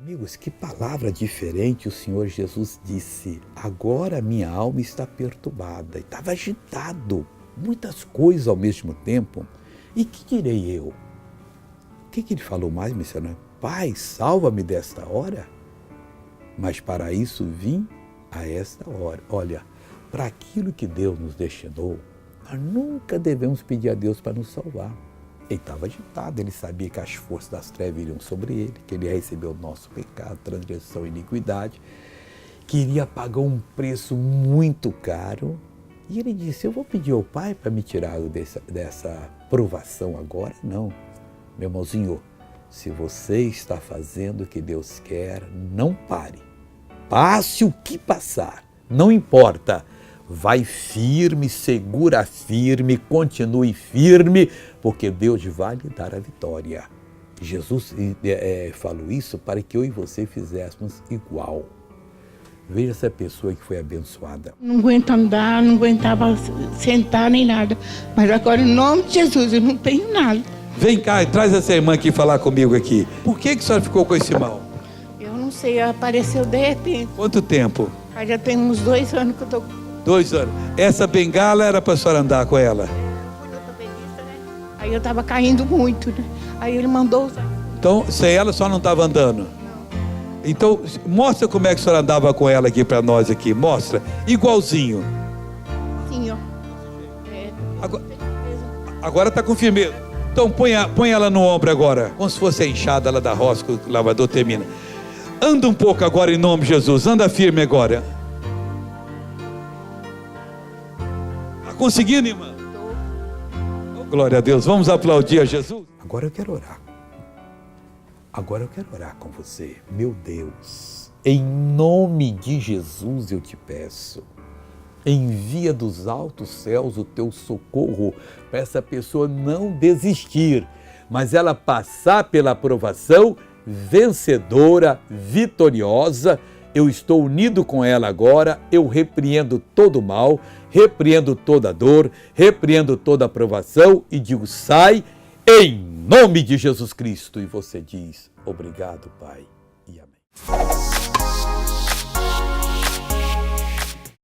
Amigos, que palavra diferente o Senhor Jesus disse. Agora minha alma está perturbada. Estava agitado, muitas coisas ao mesmo tempo. E que direi eu? O que ele falou mais, missionário? Pai, salva-me desta hora. Mas para isso vim a esta hora. Olha, para aquilo que Deus nos destinou, nós nunca devemos pedir a Deus para nos salvar. Ele estava agitado, ele sabia que as forças das trevas iriam sobre ele, que ele ia receber o nosso pecado, transgressão e iniquidade, que iria pagar um preço muito caro. E ele disse, eu vou pedir ao Pai para me tirar dessa provação agora? Não. Meu irmãozinho, se você está fazendo o que Deus quer, não pare. Passe o que passar, não importa. Vai firme, segura firme, continue firme, porque Deus vai lhe dar a vitória. Jesus falou isso para que eu e você fizéssemos igual. Veja essa pessoa que foi abençoada. Não aguento andar, não aguentava sentar nem nada. Mas agora, em nome de Jesus, eu não tenho nada. Vem cá, traz essa irmã aqui falar comigo aqui. Por que a senhora ficou com esse mal? Eu não sei, apareceu de repente. Quanto tempo? Aí já tem uns 2 anos que eu tô... 2 anos. Essa bengala era para a senhora andar com ela? Eu fui no ortopedista, né? Aí eu tava caindo muito, né? Aí ele mandou usar. Então, sem ela, só não estava andando? Não. Então, mostra como é que a senhora andava com ela aqui para nós aqui. Mostra. Igualzinho. Sim, ó. Agora está com firmeza. Então, põe ela no ombro agora. Como se fosse a enxada lá da roça que o lavador termina. Anda um pouco agora em nome de Jesus. Anda firme agora. Está conseguindo, irmã? Oh, glória a Deus. Vamos aplaudir a Jesus? Agora eu quero orar. Agora eu quero orar com você. Meu Deus, em nome de Jesus eu te peço, envia dos altos céus o teu socorro para essa pessoa não desistir, mas ela passar pela aprovação vencedora, vitoriosa. Eu estou unido com ela agora, eu repreendo todo o mal, repreendo toda a dor, repreendo toda a aprovação e digo, sai em nome de Jesus Cristo. E você diz, obrigado, Pai, e amém.